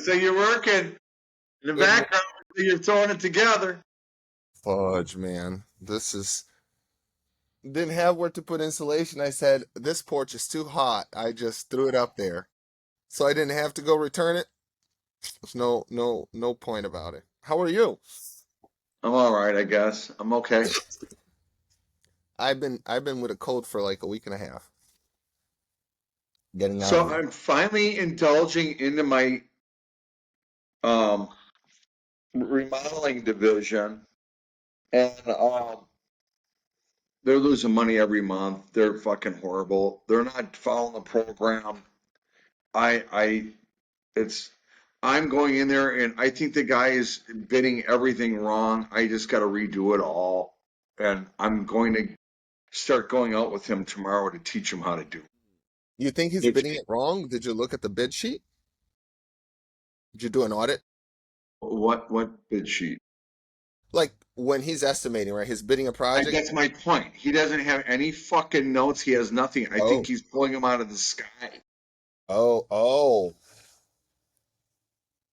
So you're working in the background. You're throwing it together. Fudge, man. This is didn't have where to put insulation. I said, this porch is too hot. I just threw it up there. So I didn't have to go return it. There's no point about it. How are you? I'm all right, I guess. I'm okay. I've been with a cold for like a week and a half. Getting out So of it. I'm finally indulging into my um, remodeling division, and they're losing money every month. They're fucking horrible. They're not following the program. I it's I'm going in there and I think the guy is bidding everything wrong. I just got to redo it all, and I'm going to start going out with him tomorrow to teach him how to do You think he's it. bidding it wrong? Did you look at the bid sheet? Did you do an audit? What bid sheet? Like when he's estimating, right? He's bidding a project. That's my point. He doesn't have any fucking notes. He has nothing. I think Oh, he's pulling them out of the sky. oh.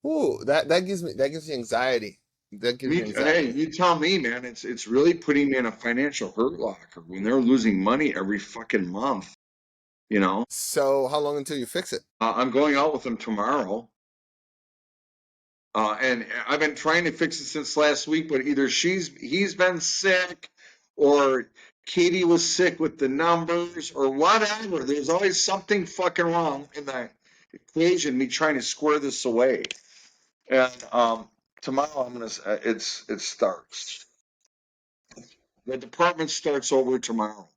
Ooh, that gives me anxiety. That gives me Hey, anxiety. you tell me, man. It's really putting me in a financial hurt locker when they're losing money every fucking month. You know, So how long until you fix it? I'm going out with him tomorrow, and I've been trying to fix it since last week, but either he's been sick, or Katie was sick with the numbers, or whatever. There's always something fucking wrong in the equation. Me trying to square this away, and tomorrow I'm gonna. It starts. The department starts over tomorrow,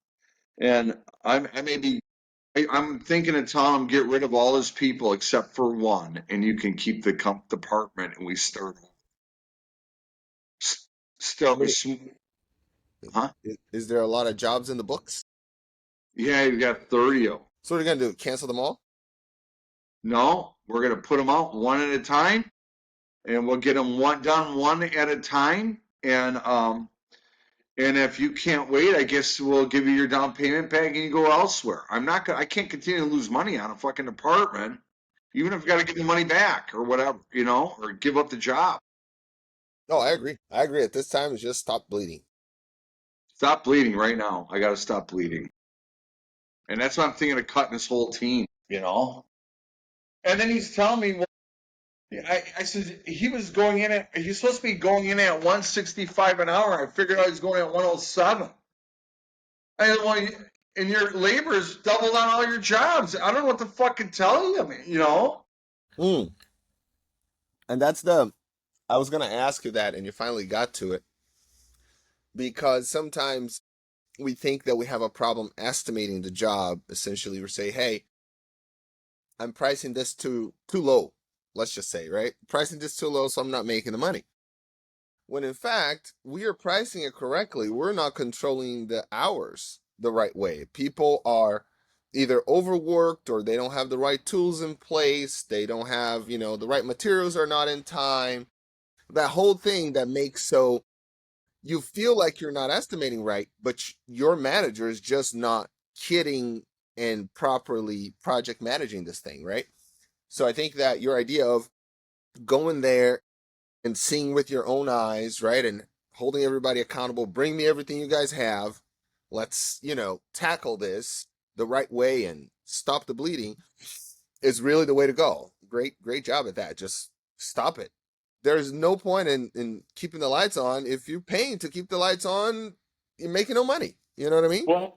and I may be. I'm thinking of telling him get rid of all his people except for one, and you can keep the department, and we How start with many? some. Huh? Is there a lot of jobs in the books? Yeah, you got 30 of them. So what are you gonna do? Cancel them all? No, we're gonna put them out one at a time, and we'll get them one at a time, and if you can't wait, I guess we'll give you your down payment back and you go elsewhere. I can't continue to lose money on a fucking department, even if I got to get the money back or whatever, or give up the job. No, I agree. I agree. At this time, it's just stop bleeding. Stop bleeding right now. I got to stop bleeding. And that's why I'm thinking of cutting this whole team. And then he's telling me, well, I said, he's supposed to be going in at 165 an hour. I figured out he's going at 107. I said, well, and your labor's doubled on all your jobs. I don't know what to fucking tell you. Mm. And I was gonna ask you that, and you finally got to it because sometimes we think that we have a problem estimating the job. Essentially, we say, "Hey, I'm pricing this too low." Let's just say, right? Pricing this too low, so I'm not making the money. When in fact, we are pricing it correctly. We're not controlling the hours the right way. People are either overworked or they don't have the right tools in place. They don't have, the right materials are not in time. That whole thing that makes so you feel like you're not estimating right, but your manager is just not kidding and properly project managing this thing, right? So I think that your idea of going there and seeing with your own eyes, right? And holding everybody accountable. Bring me everything you guys have. Let's, tackle this the right way and stop the bleeding is really the way to go. Great job at that. Just stop it. There's no point in keeping the lights on. If you're paying to keep the lights on, you're making no money. You know what I mean? Well,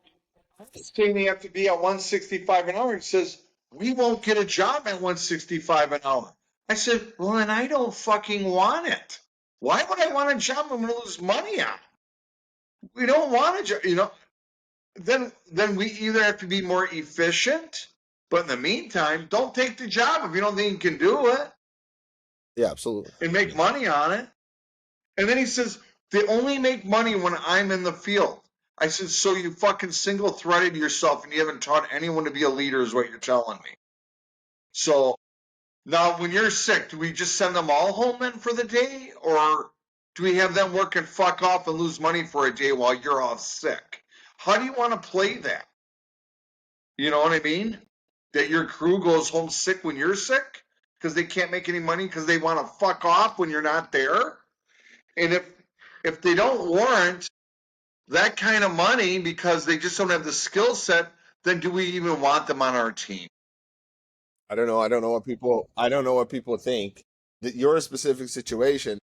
saying they have to be at 165 an hour. He says, we won't get a job at 165 an hour. I said, well, then I don't fucking want it. Why would I want a job I'm going to lose money on? We don't want a job. Then we either have to be more efficient, but in the meantime, don't take the job if you don't think you can do it Yeah, absolutely. and make money on it. And then he says, they only make money when I'm in the field. I said, so you fucking single threaded yourself and you haven't taught anyone to be a leader, is what you're telling me. So now when you're sick, do we just send them all home then for the day? Or do we have them work and fuck off and lose money for a day while you're off sick? How do you want to play that? You know what I mean? That your crew goes home sick when you're sick? because they can't make any money because they want to fuck off when you're not there. And if they don't warrant that kind of money because they just don't have the skill set, then do we even want them on our team? I don't know. I don't know what people think. That your specific situation,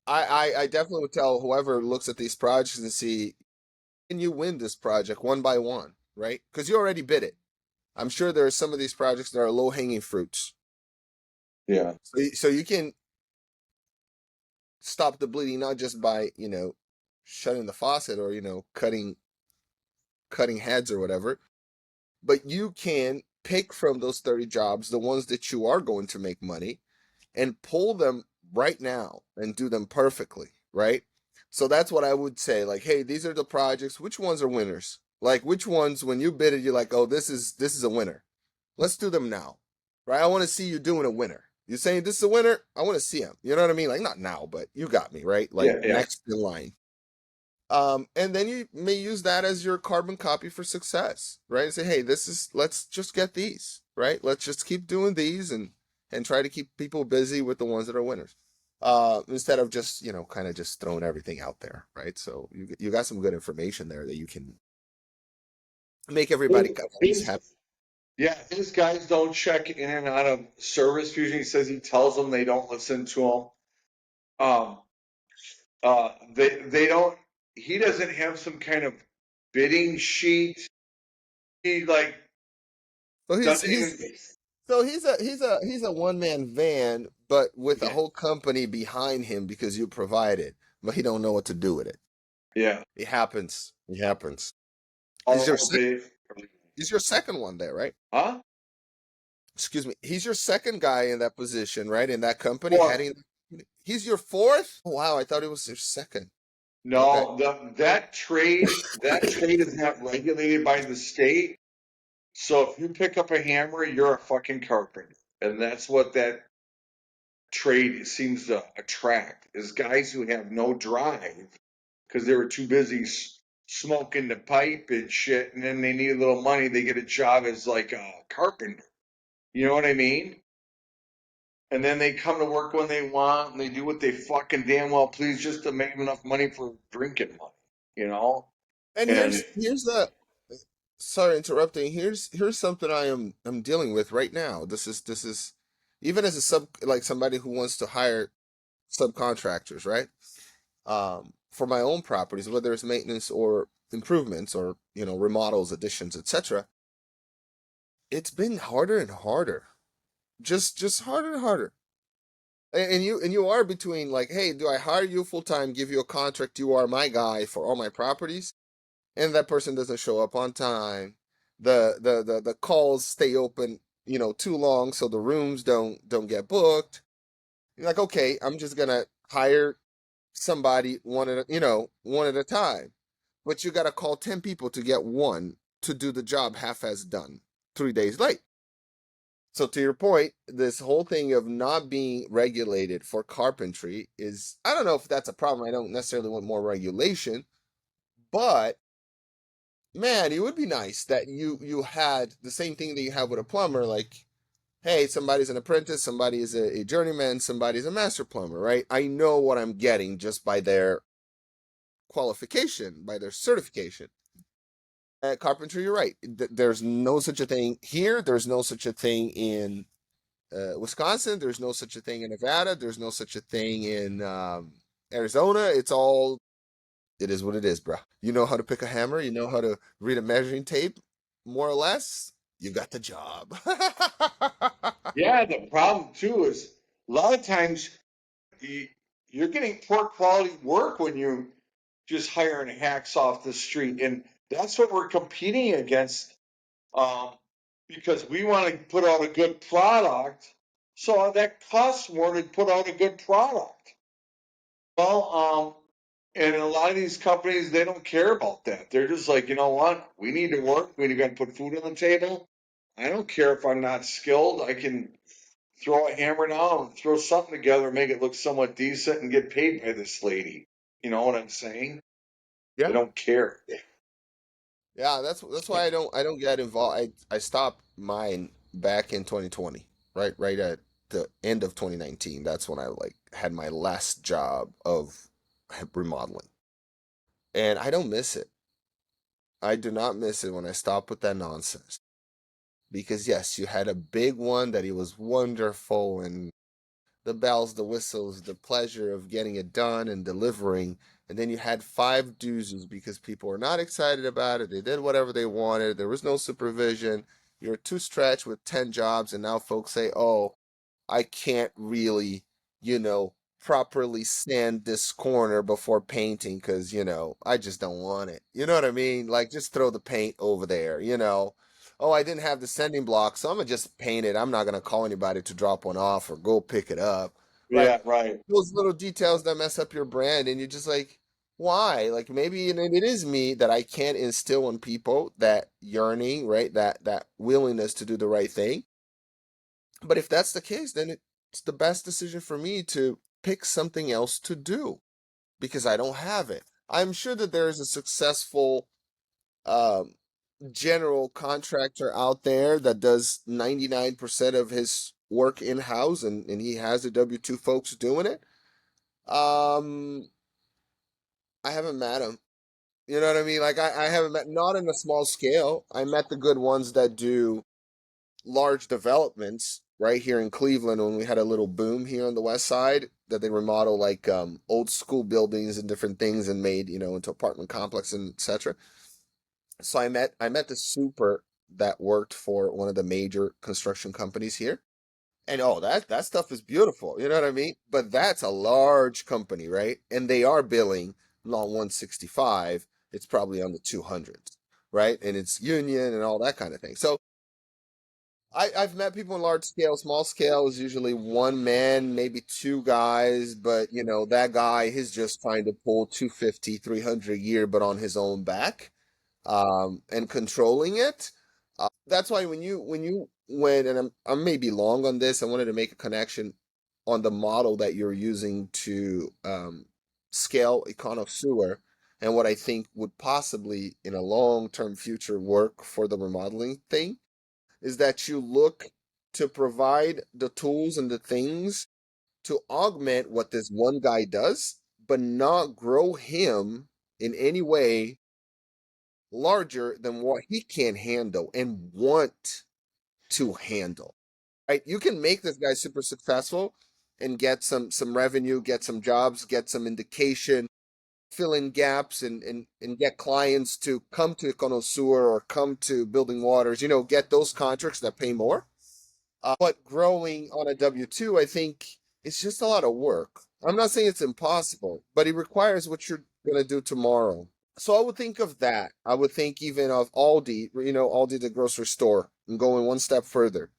I definitely would tell whoever looks at these projects and see, can you win this project one by one, right? Because you already bid it. I'm sure there are some of these projects that are low hanging fruits. Yeah. So you can stop the bleeding not just by, shutting the faucet or, cutting heads or whatever, but you can pick from those 30 jobs the ones that you are going to make money and pull them right now and do them perfectly, right? So that's what I would say. Like, hey, these are the projects. Which ones are winners? Like, which ones, when you bid it, you're like, oh, this is a winner. Let's do them now, right? I want to see you doing a winner. You're saying this is a winner. I want to see him. You know what I mean? Like, not now, but you got me, right? Like Yeah, yeah. next in line. And then you may use that as your carbon copy for success, right? And say, hey, let's just get these, right? Let's just keep doing these and try to keep people busy with the ones that are winners. Instead of just, kind of just throwing everything out there, right? So you got some good information there that you can make everybody at least happy. Yeah, his guys don't check in and out of service fusion. He says he tells them they don't listen to him. Um, they don't. He doesn't have some kind of bidding sheet. He like So doesn't even. he's a one man van, but with a Yeah, whole company behind him because you provide it, but he don't know what to do with it. yeah. It happens. It happens. He's your All sec- day. he's your second one there, right? Huh? Excuse me. He's your second guy in that position, right? In that company, Fourth. heading. He's your fourth. Oh, wow, I thought it was your second. Okay. No, that trade is not regulated by the state. So if you pick up a hammer, you're a fucking carpenter, and that's what that trade seems to attract is guys who have no drive because they were too busy smoking the pipe and shit, and then they need a little money. They get a job as like a carpenter. You know what I mean? And then they come to work when they want, and they do what they fucking damn well please just to make enough money for drinking money. You know? And And here's the. Sorry, interrupting. Here's something I'm dealing with right now. This is even as a like somebody who wants to hire subcontractors, right? For my own properties, whether it's maintenance or improvements or remodels, additions, etc. It's been harder and harder, just harder and harder. And you are between like, hey, do I hire you full time, give you a contract, you are my guy for all my properties, and that person doesn't show up on time. The calls stay open, too long, so the rooms don't get booked. You're like, okay, I'm just gonna hire somebody one at a time. But you gotta call 10 people to get one to do the job half as done 3 days late. So to your point, this whole thing of not being regulated for carpentry is, I don't know if that's a problem. I don't necessarily want more regulation, but man, it would be nice that you had the same thing that you have with a plumber, like, hey, somebody's an apprentice, somebody is a journeyman, somebody's a master plumber, right? I know what I'm getting just by their qualification, by their certification. At carpentry, you're right. There's no such a thing here. There's no such a thing in Wisconsin. There's no such a thing in Nevada. There's no such a thing in Arizona. It is what it is, bro. You know how to pick a hammer. You know how to read a measuring tape, more or less. You got the job. yeah, the problem too is a lot of times you, you're getting poor quality work when you just hiring hacks off the street, and that's what we're competing against. Um, because we want to put out a good product, so that costs more to put out a good product. Well, and a lot of these companies they don't care about that. They're just like, you know what? We need to work. We got to put food on the table. I don't care if I'm not skilled. I can throw a hammer now and throw something together and make it look somewhat decent and get paid by this lady. You know what I'm saying? They Yeah. don't care. Yeah, that's why I don't get involved. I stopped mine back in 2020, right at the end of 2019. That's when I like had my last job of remodeling. And I don't miss it. I do not miss it when I stop with that nonsense. Because yes, you had a big one that it was wonderful and the bells, the whistles, the pleasure of getting it done and delivering. And then you had five doozies because people were not excited about it. They did whatever they wanted. There was no supervision. You're too stretched with 10 jobs. And now folks say, oh, I can't really, you know, properly sand this corner before painting because, I just don't want it. You know what I mean? Like, just throw the paint over there. Oh, I didn't have the sanding block, so I'm gonna just paint it. I'm not gonna call anybody to drop one off or go pick it up. Right? Yeah, right. Those little details that mess up your brand, and you're just like, why? Like maybe and it is me that I can't instill in people that yearning, right? That willingness to do the right thing. But if that's the case, then it's the best decision for me to pick something else to do because I don't have it. I'm sure that there is a successful um, general contractor out there that does 99% of his work in-house and he has the W-2 folks doing it. Um, I haven't met him. You know what I mean? Like I haven't met, not in a small scale. I met the good ones that do large developments right here in Cleveland when we had a little boom here on the west side that they remodel like old school buildings and different things and made, into apartment complex and etc. So I met the super that worked for one of the major construction companies here. And oh, that stuff is beautiful. You know what I mean? But that's a large company, right? And they are billing not 165, it's probably on the 200s, right? And it's union and all that kind of thing. So I've met people in large scale. Small scale is usually one man, maybe two guys, but that guy he's just trying to pull 250, 300 a year, but on his own back, and controlling it. That's why when and I'm maybe long on this, I wanted to make a connection on the model that you're using to scale Econo Sewer and what I think would possibly in a long-term future work for the remodeling thing is that you look to provide the tools and the things to augment what this one guy does, but not grow him in any way larger than what he can handle and want to handle. Right? You can make this guy super successful and get some revenue, get some jobs, get some indication, fill in gaps and get clients to come to Econosur or come to Building Waters, get those contracts that pay more. But growing on a W-2, I think it's just a lot of work. I'm not saying it's impossible, but it requires what you're going to do tomorrow. So I would think of that. I would think even of Aldi, Aldi, the grocery store, and going one step further.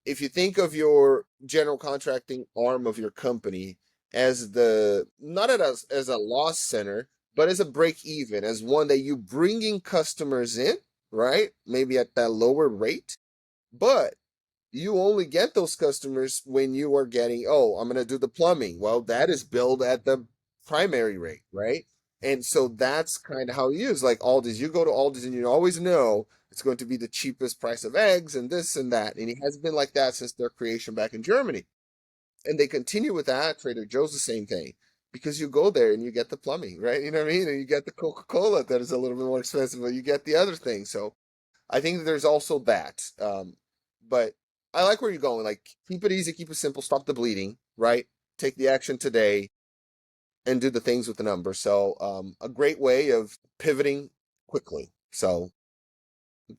If you think of your general contracting arm of your company as the not as a loss center, but as a break even, as one that you bringing customers in, right? Maybe at that lower rate, but you only get those customers when you are getting, oh, I'm going to do the plumbing. Well, that is billed at the primary rate, right? And so that's kind of how you use like Aldi's. You go to Aldi's and you always know it's going to be the cheapest price of eggs and this and that. And it has been like that since their creation back in Germany. And they continue with that. Trader Joe's the same thing because you go there and you get the plumbing, right? You know what I mean? And you get the Coca-Cola that is a little bit more expensive, but you get the other thing. So I think that there's also that. But I like where you're going. Like, keep it easy, keep it simple, stop the bleeding, right? Take the action today and do the things with the numbers. So, a great way of pivoting quickly. So,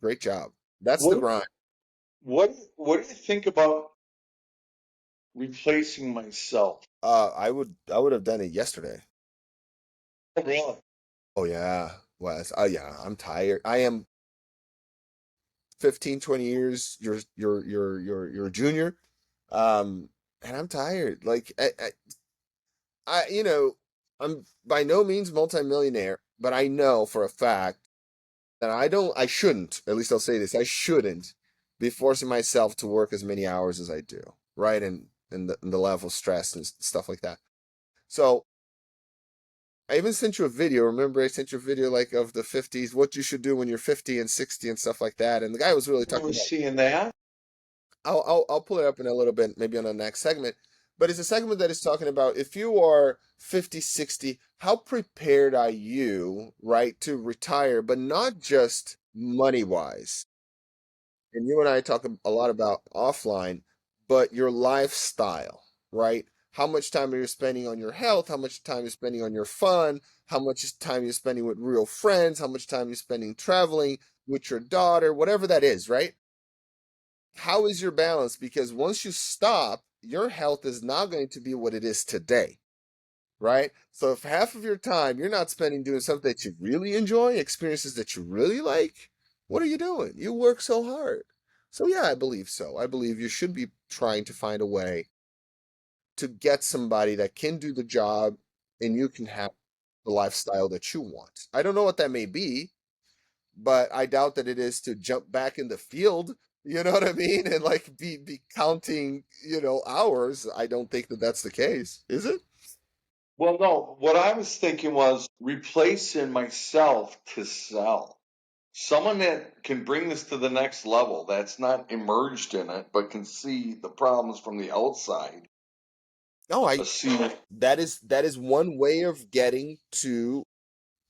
great job. That's the What grind. what do you think about replacing myself? I would have done it yesterday. Oh, really? Oh yeah, Wes. Oh yeah, I'm tired. I am 15, 20 years. You're a junior. And I'm tired. Like I'm by no means multimillionaire, but I know for a fact that I shouldn't, at least I'll say this, I shouldn't be forcing myself to work as many hours as I do, right? And the level of stress and stuff like that. So I even sent you a video. Remember, I sent you a video like of the 50s, what you should do when you're 50 and 60 and stuff like that. And the guy was really I talking was about seeing that. I'll pull it up in a little bit, maybe on the next segment. But it's a segment that is talking about if you are 50, 60, how prepared are you, right, to retire, but not just money wise. And you and I talk a lot about offline, but your lifestyle, right? How much time are you spending on your health? How much time you're spending on your fun? How much time you're spending with real friends? How much time you're spending traveling with your daughter? Whatever that is, right? How is your balance? Because once you stop, your health is not going to be what it is today, right? So if half of your time you're not spending doing something that you really enjoy, experiences that you really like, what are you doing? You work so hard. So yeah, I believe so. I believe you should be trying to find a way to get somebody that can do the job and you can have the lifestyle that you want. I don't know what that may be, but I doubt that it is to jump back in the field. You know what I mean? And like be counting, hours. I don't think that that's the case, is it? Well, no, what I was thinking was replacing myself to sell. Someone that can bring this to the next level, that's not immersed in it, but can see the problems from the outside. No, See, that is one way of getting to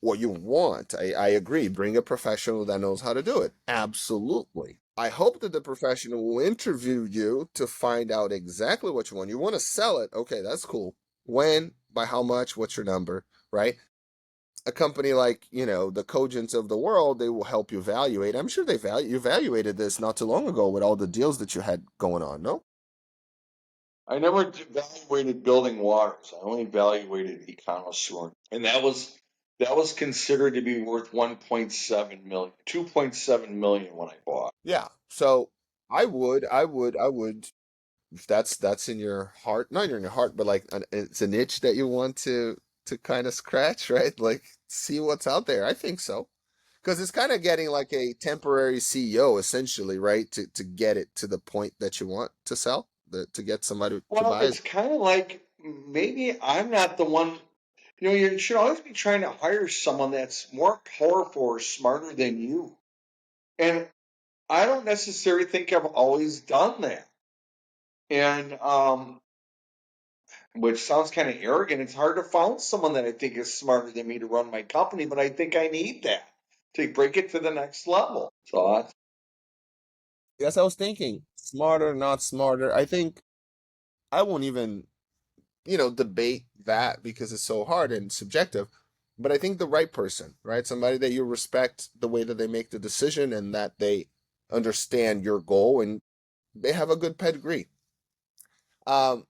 what you want. I agree. Bring a professional that knows how to do it. Absolutely. I hope that the professional will interview you to find out exactly what you want. You want to sell it. Okay, that's cool. When, by how much, what's your number, right? A company like, the Cogents of the world, they will help you evaluate. I'm sure you evaluated this not too long ago with all the deals that you had going on, no? I never evaluated building waters. I only evaluated e-commerce store, and that was considered to be worth 1.7 million, 2.7 million when I bought. Yeah. So I would, if that's in your heart, not in your heart, but like it's an itch that you want to kind of scratch, right? Like see what's out there. I think so. Because it's kind of getting like a temporary CEO essentially, right? To get it to the point that you want to sell, to get somebody to Well, buy it. it's kind of like maybe I'm not the one. You should always be trying to hire someone that's more powerful or smarter than you. And I don't necessarily think I've always done that. And which sounds kind of arrogant. It's hard to find someone that I think is smarter than me to run my company, but I think I need that to break it to the next level. So Yes, I was thinking smarter, not smarter. I think I won't even, debate that because it's so hard and subjective. But I think the right person, right? Somebody that you respect the way that they make the decision and that they understand your goal and they have a good pedigree. Um,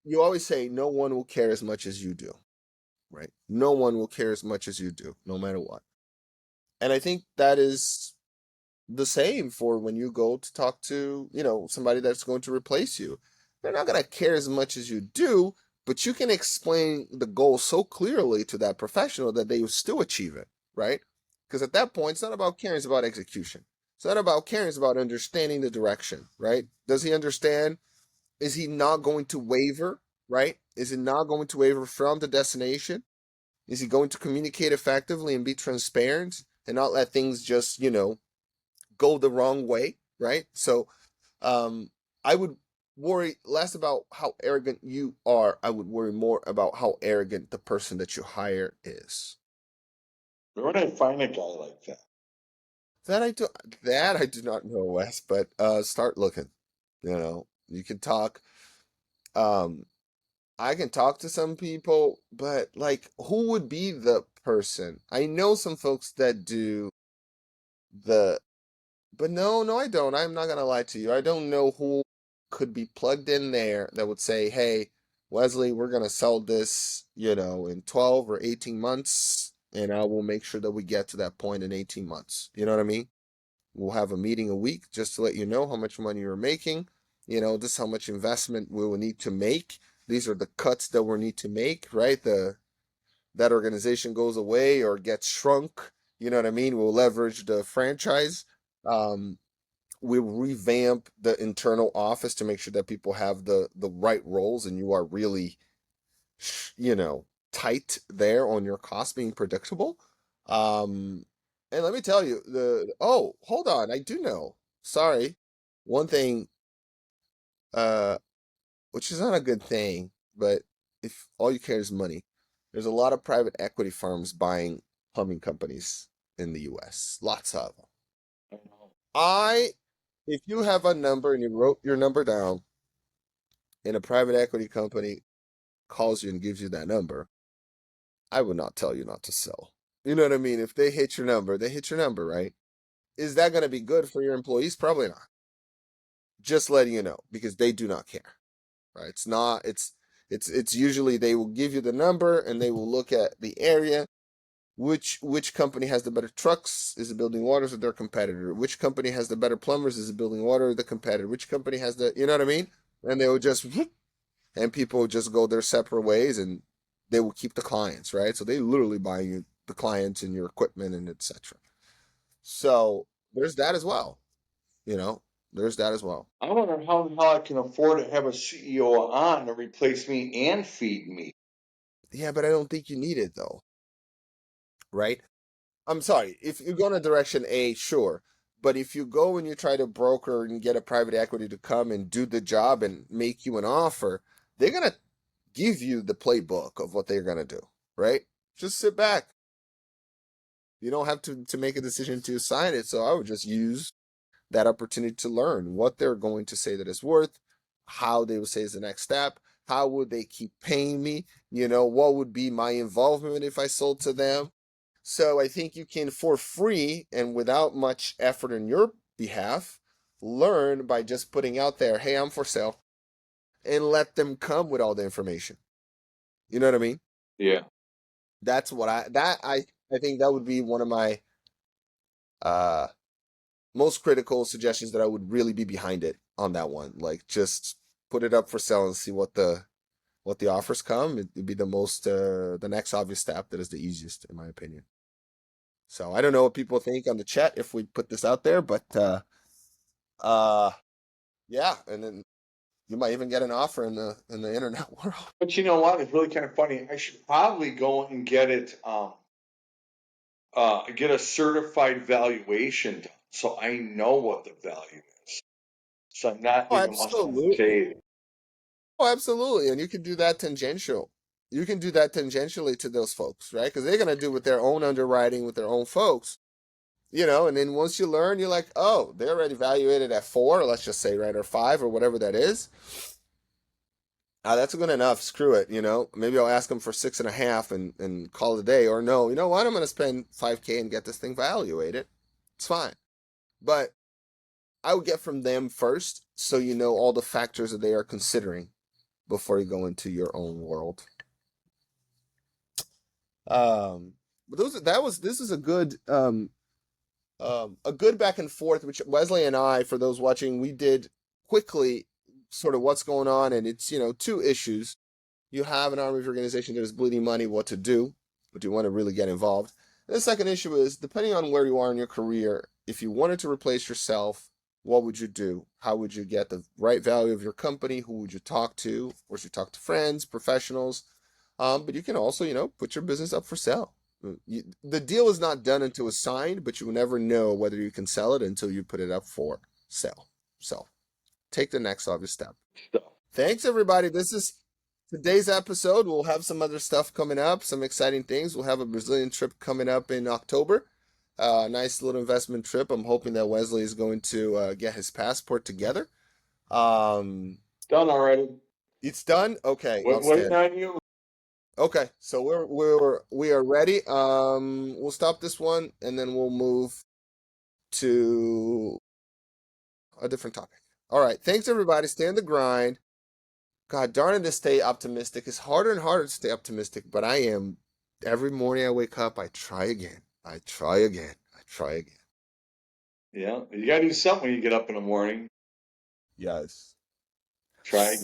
you always say no one will care as much as you do, right? No one will care as much as you do, no matter what. And I think that is the same for when you go to talk to, somebody that's going to replace you. They're not going to care as much as you do, but you can explain the goal so clearly to that professional that they will still achieve it, right? Because at that point, it's not about caring, it's about execution. It's not about caring, it's about understanding the direction, right? Does he understand? Is he not going to waver, right? Is he not going to waver from the destination? Is he going to communicate effectively and be transparent and not let things just, go the wrong way, right? So, I would worry less about how arrogant you are. I would worry more about how arrogant the person that you hire is. where would I find a guy like that? That I do that I do not know, Wes, but start looking. You can talk. Um, I can talk to some people, but like, who would be the person? I know some folks that do the But no, no, I don't. I'm not gonna lie to you. I don't know who could be plugged in there that would say, "Hey, Wesley, we're gonna sell this, in 12 or 18 months, and I will make sure that we get to that point in 18 months." You know what I mean? We'll have a meeting a week just to let you know how much money you're making. This is how much investment we will need to make. These are the cuts that we need to make, right? That organization goes away or gets shrunk. You know what I mean? We'll leverage the franchise. Um, we revamp the internal office to make sure that people have the right roles and you are really tight there on your costs being predictable. And let me tell you, the oh, hold on, I do know. Sorry. One thing uh, which is not a good thing. But if all you care is money, there's a lot of private equity firms buying plumbing companies in the U.S. Lots of them. If you have a number and you wrote your number down, and a private equity company calls you and gives you that number, I would not tell you not to sell. You know what I mean? If they hit your number, they hit your number, right? Is that going to be good for your employees? Probably not. Just letting you know, because they do not care, right? It's not, it's usually they will give you the number and they will look at the area. Which company has the better trucks? Is it building waters or their competitor? Which company has the better plumbers? Is it building water or the competitor? Which company has the, you know what I mean? And they will just, and people will just go their separate ways and they will keep the clients, right? So they literally buy you the clients and your equipment and etc. So there's that as well. You know, there's that as well. I wonder how the hell I can afford to have a CEO on to replace me and feed me. Yeah, but I don't think you need it though, right? I'm sorry. If you go in a direction A, sure. But if you go and you try to broker and get a private equity to come and do the job and make you an offer, they're gonna give you the playbook of what they're gonna do, right? Just sit back. You don't have to make a decision to sign it. So I would just use that opportunity to learn what they're going to say that it's worth, how they would say is the next step, how would they keep paying me, what would be my involvement if I sold to them. So I think you can, for free and without much effort on your behalf, learn by just putting out there, hey, I'm for sale, and let them come with all the information. You know what I mean? Yeah. That's what I think that would be one of my uh most critical suggestions that I would really be behind it on that one. Like just put it up for sale and see what the offers come. It'd be the next obvious step that is the easiest in my opinion. So I don't know what people think on the chat if we put this out there, but uh yeah, and then you might even get an offer in the internet world. But you know what? It's really kind of funny. I should probably go and get it, get a certified valuation done so I know what the value is. So I'm not Oh, giving myself a absolutely. shade. Oh, absolutely. And you can do that tangential. You can do that tangentially to those folks, right? Because they're gonna do with their own underwriting with their own folks. And then once you learn, you're like, oh, they're already evaluated at 4, let's just say, right, or 5, or whatever that is. That's good enough. Screw it. Maybe I'll ask them for 6.5 and call it a day. Or no, you know what? I'm going to spend 5K and get this thing evaluated. It's fine. But I would get from them first so you know all the factors that they are considering before you go into your own world. But this is a good back and forth, which Wesley and I, for those watching, we did quickly sort of what's going on. And it's, two issues. You have an arm of your organization that is bleeding money, what to do, but you want to really get involved. And the second issue is, depending on where you are in your career, if you wanted to replace yourself, what would you do? How would you get the right value of your company? Who would you talk to? Of course, you talk to friends, professionals, but you can also, put your business up for sale. The deal is not done until it's signed, but you will never know whether you can sell it until you put it up for sale. So take the next obvious step. So, Thanks, everybody. This is today's episode. We'll have some other stuff coming up, some exciting things. We'll have a Brazilian trip coming up in October. Nice little investment trip. I'm hoping that Wesley is going to get his passport together. Um, done already. it's done. Okay, Waiting outstanding. on you. Okay, so we are ready. We'll stop this one and then we'll move to a different topic. All right, thanks everybody. Stay on the grind. God darn it, to stay optimistic. It's harder and harder to stay optimistic, but I am. Every morning I wake up, I try again. I try again. I try again. Yeah, you gotta do something when you get up in the morning. Yes. Try